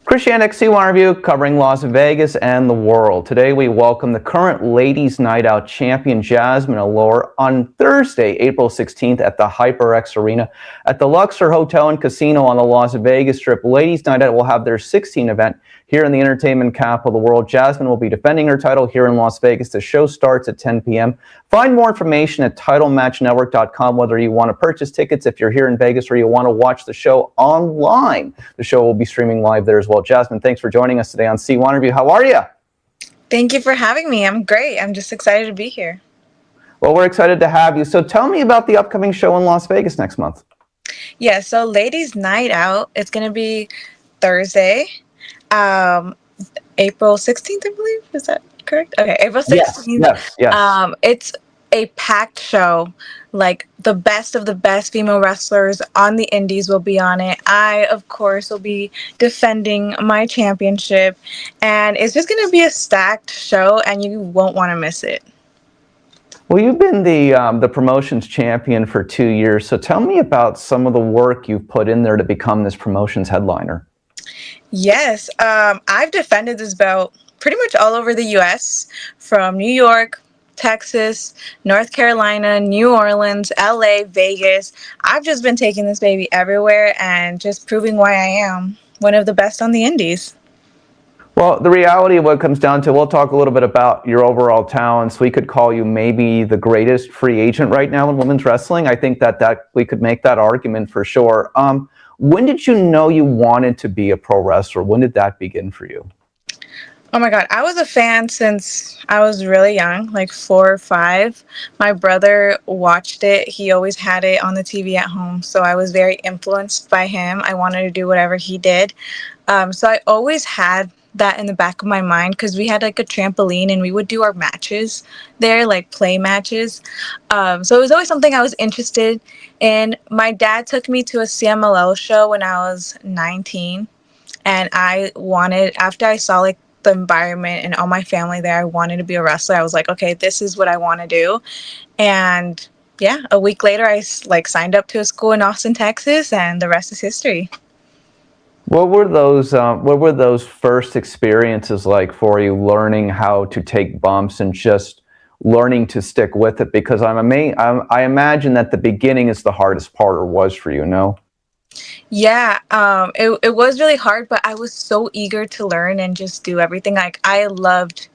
Christian XC1 Review covering Las Vegas and the world. Today we welcome the current Ladies Night Out champion Jazmin Allure on Thursday, April 16th at the HyperX Arena at the Luxor Hotel and Casino on the Las Vegas Strip. Ladies Night Out will have their 16th event here in the entertainment capital of the world. Jazmin will be defending her title here in Las Vegas. The show starts at 10 p.m. Find more information at TitleMatchNetwork.com, whether you want to purchase tickets if you're here in Vegas or you want to watch the show online. The show will be streaming live there as well. Jazmin, thanks for joining us today on C1 Review. How are you? Thank you for having me. I'm great. I'm just excited to be here. Well, we're excited to have you. So tell me about the upcoming show in Las Vegas next month. Yeah, so Ladies Night Out, it's going to be Thursday, April 16th, I believe. Is that correct? Okay, April 16th. Yes. It's a packed show. Like, the best of the best female wrestlers on the indies will be on it. I, of course, will be defending my championship. And it's just going to be a stacked show, and you won't want to miss it. Well, you've been the promotions champion for 2 years, so tell me about some of the work you've put in there to become this promotions headliner. Yes, I've defended this belt pretty much all over the U.S., from New York, Texas, North Carolina, New Orleans, L.A., Vegas. I've just been taking this baby everywhere and just proving why I am one of the best on the indies. Well, the reality of what it comes down to, we'll talk a little bit about your overall talents. We could call you maybe the greatest free agent right now in women's wrestling. I think that we could make that argument for sure. When did you know you wanted to be a pro wrestler? When did that begin for you? Oh my God, I was a fan since I was really young, like 4 or 5. My brother watched it. He always had it on the TV at home. So I was very influenced by him. I wanted to do whatever he did. So I always had that in the back of my mind because we had like a trampoline and we would do our matches there, like play matches. So it was always something I was interested in. My dad took me to a CMLL show when I was 19, and I wanted, after I saw like the environment and all my family there, I wanted to be a wrestler. I was like, okay, this is what I want to do. And yeah, a week later I like signed up to a school in Austin, Texas, and the rest is history. What were those first experiences like for you, learning how to take bumps and just learning to stick with it? Because I imagine that the beginning is the hardest part, or was for you, no? Yeah, it was really hard, but I was so eager to learn and just do everything. Like, I loved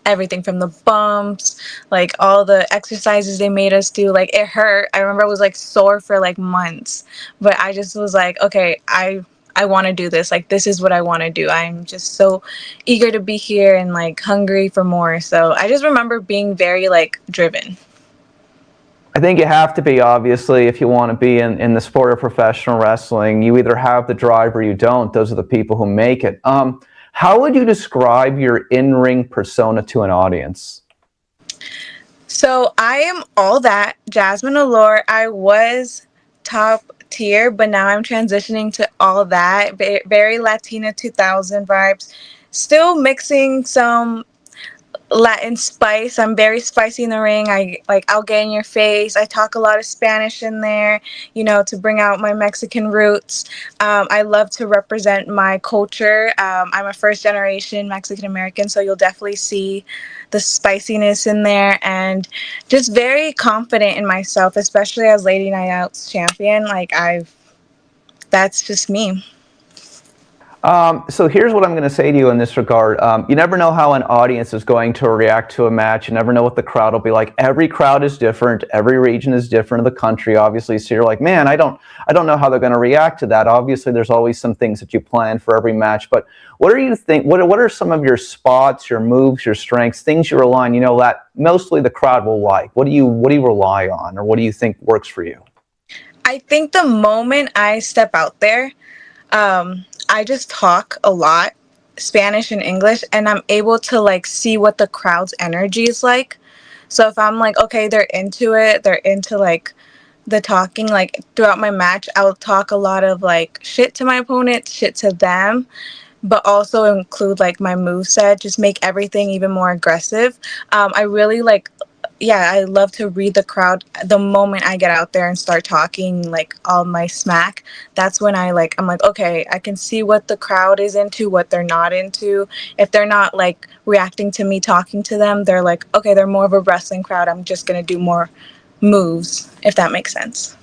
everything from the bumps, like all the exercises they made us do. Like, it hurt. I remember I was like sore for like months, but I just was like, okay, I want to do this. Like, this is what I want to do. I'm just so eager to be here and like hungry for more. So I just remember being very like driven. I think you have to be, obviously, if you want to be in the sport of professional wrestling. You either have the drive or you don't. Those are the people who make it. How would you describe your in-ring persona to an audience? So I am all that. Jazmin Allure. I was top tier, but now I'm transitioning to all that. Very Latina 2000 vibes. Still mixing some Latin spice. I'm very spicy in the ring. I'll get in your face. I talk a lot of Spanish in there, to bring out my Mexican roots. I love to represent my culture. I'm a first generation Mexican American, so you'll definitely see the spiciness in there, and just very confident in myself, especially as Lady Night Out's champion. That's just me. So here's what I'm going to say to you in this regard. You never know how an audience is going to react to a match. You never know what the crowd will be like. Every crowd is different. Every region is different of the country, obviously. So you're like, man, I don't know how they're going to react to that. Obviously, there's always some things that you plan for every match. But what do you think? What are some of your spots, your moves, your strengths, things you rely on? That mostly the crowd will like. What do you rely on, or what do you think works for you? I think the moment I step out there, I just talk a lot, Spanish and English, and I'm able to like see what the crowd's energy is like. So if I'm like, okay, they're into it, they're into like the talking, like throughout my match, I'll talk a lot of like shit to my opponent, shit to them, but also include like my moveset, just make everything even more aggressive. I really like yeah, I love to read the crowd. The moment I get out there and start talking like all my smack, that's when I'm like, okay, I can see what the crowd is into, what they're not into. If they're not like reacting to me talking to them, they're like, okay, they're more of a wrestling crowd. I'm just gonna do more moves, if that makes sense.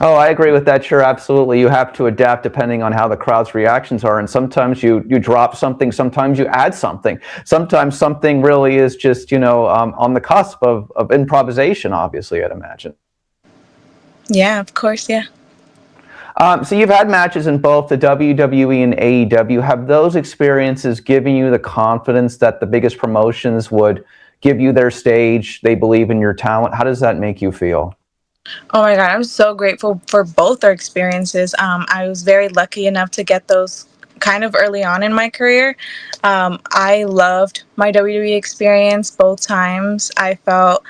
Oh, I agree with that. Sure, absolutely. You have to adapt depending on how the crowd's reactions are. And sometimes you drop something, sometimes you add something. Sometimes something really is just, on the cusp of improvisation, obviously, I'd imagine. Yeah, of course, yeah. So you've had matches in both the WWE and AEW. Have those experiences given you the confidence that the biggest promotions would give you their stage? They believe in your talent. How does that make you feel? Oh my God, I'm so grateful for both our experiences. I was very lucky enough to get those kind of early on in my career. I loved my WWE experience both times. I felt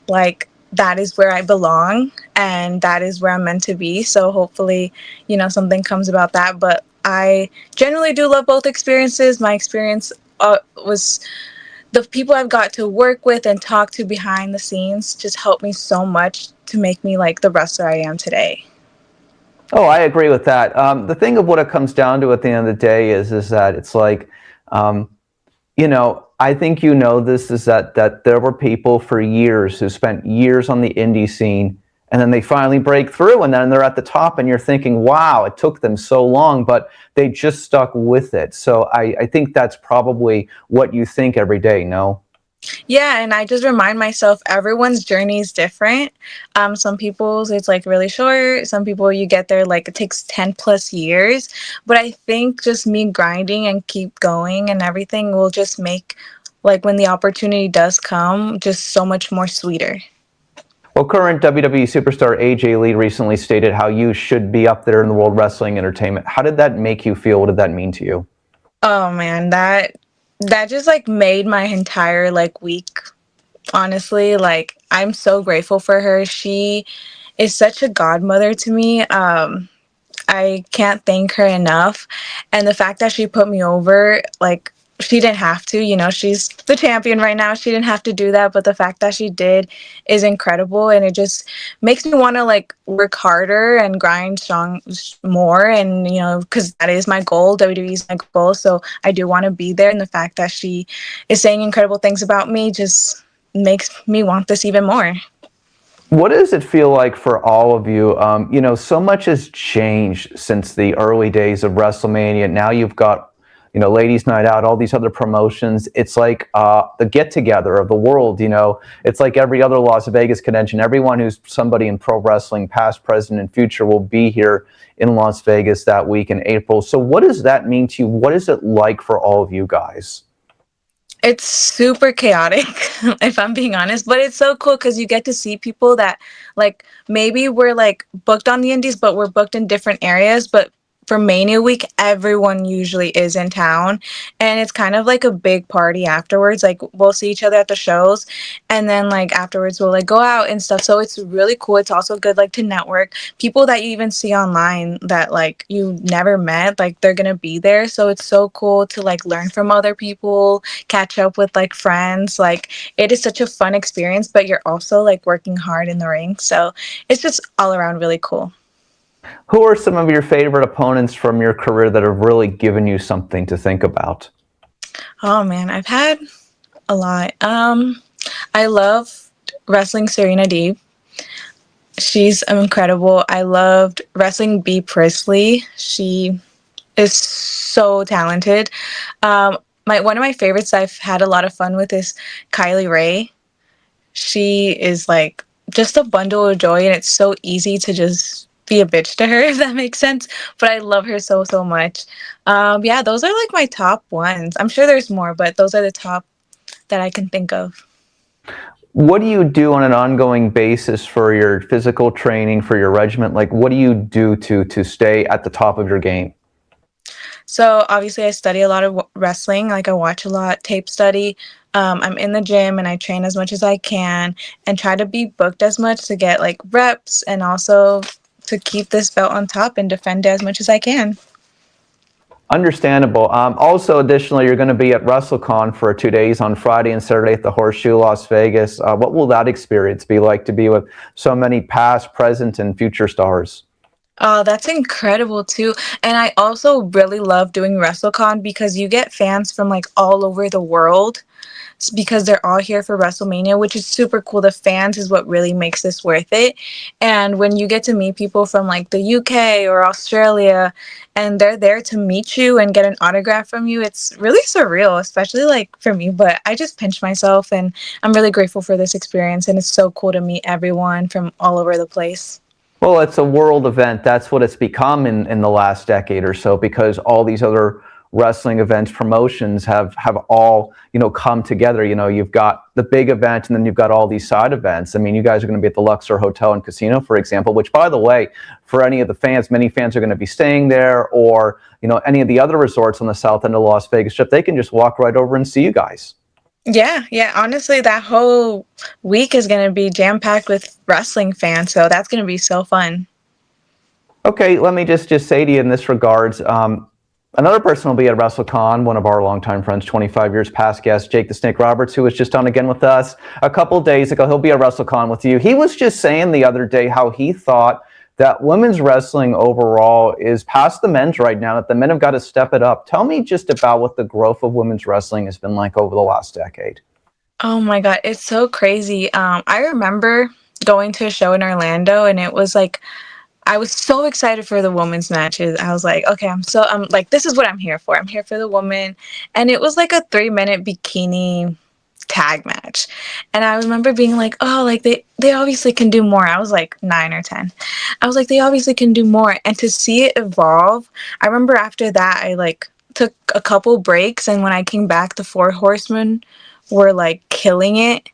like that is where I belong and that is where I'm meant to be. So hopefully, something comes about that. But I generally do love both experiences. My experience was the people I've got to work with and talk to behind the scenes just helped me so much to make me like the wrestler I am today. Oh, I agree with that. The thing of what it comes down to at the end of the day is that it's like, um, I think this is that there were people for years who spent years on the indie scene, and then they finally break through, and then they're at the top, and you're thinking, wow, it took them so long, but they just stuck with it. So I think that's probably what you think every day, no? Yeah, and I just remind myself everyone's journey is different. Some people's it's like really short. Some people you get there like it takes 10 plus years. But I think just me grinding and keep going and everything will just make like when the opportunity does come just so much more sweeter. Well, current WWE superstar AJ Lee recently stated how you should be up there in the World Wrestling Entertainment. How did that make you feel? What did that mean to you? Oh man, that just like made my entire like week. Honestly, like I'm so grateful for her. She is such a godmother to me. I can't thank her enough. And the fact that she put me over, like, she didn't have to, she's the champion right now. She didn't have to do that. But the fact that she did is incredible. And it just makes me want to, like, work harder and grind strong more. And, because that is my goal. WWE is my goal. So I do want to be there. And the fact that she is saying incredible things about me just makes me want this even more. What does it feel like for all of you? So much has changed since the early days of WrestleMania. Now you've got, Ladies Night Out, all these other promotions. It's like the get together of the world. It's like every other Las Vegas convention. Everyone who's somebody in pro wrestling, past, present, and future, will be here in Las Vegas that week in April. So, what does that mean to you? What is it like for all of you guys? It's super chaotic, if I'm being honest, but it's so cool because you get to see people that, like, maybe we're like booked on the indies, but we're booked in different areas. But for Mania Week, everyone usually is in town, and it's kind of like a big party afterwards. Like, we'll see each other at the shows, and then like afterwards we'll like go out and stuff. So it's really cool. It's also good like to network. People that you even see online that like you never met, like they're gonna be there. So it's so cool to like learn from other people, catch up with like friends. Like it is such a fun experience, but you're also like working hard in the ring. So it's just all around really cool. Who are some of your favorite opponents from your career that have really given you something to think about? Oh man, I've had a lot. I love wrestling Serena Deeb. She's incredible. I loved wrestling Bea Priestley. She is so talented. My one of my favorites I've had a lot of fun with is Kylie Ray. She is like just a bundle of joy, and it's so easy to just be a bitch to her, if that makes sense. But I love her so so much. Yeah, those are like my top ones. I'm sure there's more, but those are the top that I can think of. What do you do on an ongoing basis for your physical training, for your regiment? Like, what do you do to stay at the top of your game? So obviously, I study a lot of wrestling. Like I watch a lot, tape study. I'm in the gym and I train as much as I can and try to be booked as much to get like reps and also to keep this belt on top and defend it as much as I can. Understandable. Also, additionally, you're going to be at Wrestle Con for 2 days on Friday and Saturday at the Horseshoe, Las Vegas. What will that experience be like to be with so many past, present, and future stars? Oh, that's incredible too. And I also really love doing WrestleCon because you get fans from like all over the world because they're all here for WrestleMania, which is super cool. The fans is what really makes this worth it. And when you get to meet people from like the UK or Australia and they're there to meet you and get an autograph from you, it's really surreal, especially like for me. But I just pinch myself and I'm really grateful for this experience. And it's so cool to meet everyone from all over the place. Well, it's a world event. That's what it's become in the last decade or so, because all these other wrestling events, promotions have all, come together. You've got the big event and then you've got all these side events. I mean, you guys are going to be at the Luxor Hotel and Casino, for example, which, by the way, for any of the fans, many fans are going to be staying there, or, any of the other resorts on the south end of Las Vegas Strip. They can just walk right over and see you guys. Yeah, yeah. Honestly, that whole week is going to be jam-packed with wrestling fans, so that's going to be so fun. Okay, let me just say to you in this regards, another person will be at WrestleCon, one of our longtime friends, 25 years past guest, Jake the Snake Roberts, who was just on again with us a couple days ago. He'll be at WrestleCon with you. He was just saying the other day how he thought that women's wrestling overall is past the men's right now, that the men have got to step it up. Tell me just about what the growth of women's wrestling has been like over the last decade. Oh my God, it's so crazy. I remember going to a show in Orlando and it was like I was so excited for the women's matches. I was like, okay, I'm like, this is what I'm here for. I'm here for the woman. And it was like a 3-minute bikini tag match. And I remember being like, oh, like they obviously can do more. I was like 9 or 10. I was like, they obviously can do more. And to see it evolve, I remember after that, I like took a couple breaks. And when I came back, the Four Horsemen were like killing it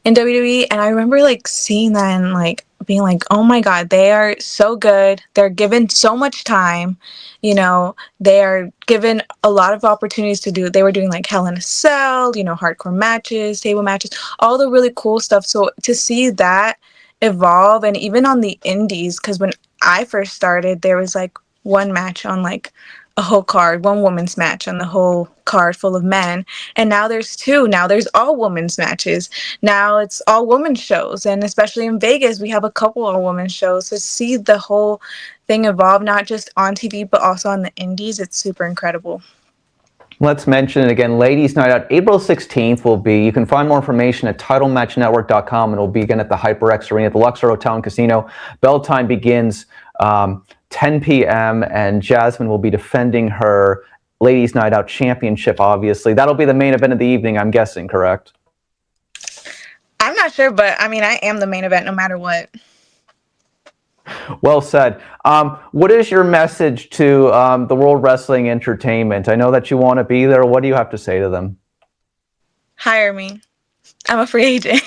in WWE. And I remember like seeing that and like being like, oh my God, they are so good. They're given so much time. They are given a lot of opportunities to do. They were doing like Hell in a Cell, hardcore matches, table matches, all the really cool stuff. So to see that evolve, and even on the indies, because when I first started, there was like one match on like a whole card, one women's match on the whole card full of men. And now there's two. Now there's all women's matches. Now it's all women's shows. And especially in Vegas, we have a couple of women's shows. To see the whole thing evolve, not just on TV, but also on the indies, it's super incredible. Let's mention it again. Ladies Night Out, April 16th will be. You can find more information at TitleMatchNetwork.com, and it'll be again at the HyperX Arena at the Luxor Hotel and Casino. Bell time begins 10 p.m., and Jazmin will be defending her Ladies Night Out championship, obviously. That'll be the main event of the evening, I'm guessing, correct? I'm not sure, but I mean, I am the main event no matter what. Well said. What is your message to the World Wrestling Entertainment? I know that you want to be there. What do you have to say to them? Hire me. I'm a free agent.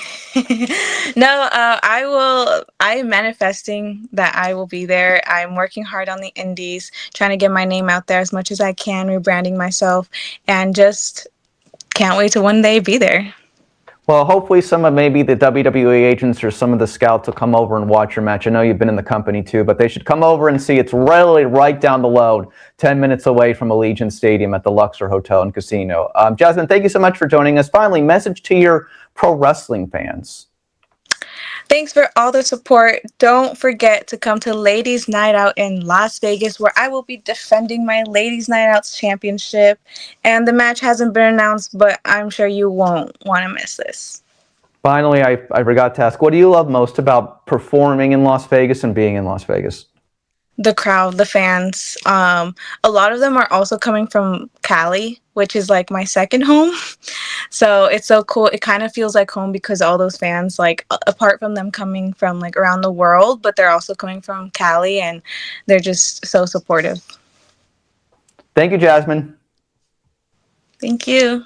No, I'm manifesting that I will be there. I'm working hard on the indies, trying to get my name out there as much as I can, rebranding myself, and just can't wait to one day be there. Well, hopefully some of maybe the WWE agents or some of the scouts will come over and watch your match. I know you've been in the company too, but they should come over and see. It's really right down the road, 10 minutes away from Allegiant Stadium at the Luxor Hotel and Casino. Jazmin, thank you so much for joining us. Finally, message to your pro wrestling fans. Thanks for all the support. Don't forget to come to Ladies Night Out in Las Vegas, where I will be defending my Ladies Night Out's championship. And the match hasn't been announced, but I'm sure you won't want to miss this. Finally, I forgot to ask, what do you love most about performing in Las Vegas and being in Las Vegas? The crowd, the fans. A lot of them are also coming from Cali, which is like my second home. So it's so cool. It kind of feels like home because all those fans, like apart from them coming from like around the world, but they're also coming from Cali and they're just so supportive. Thank you, Jazmin. Thank you.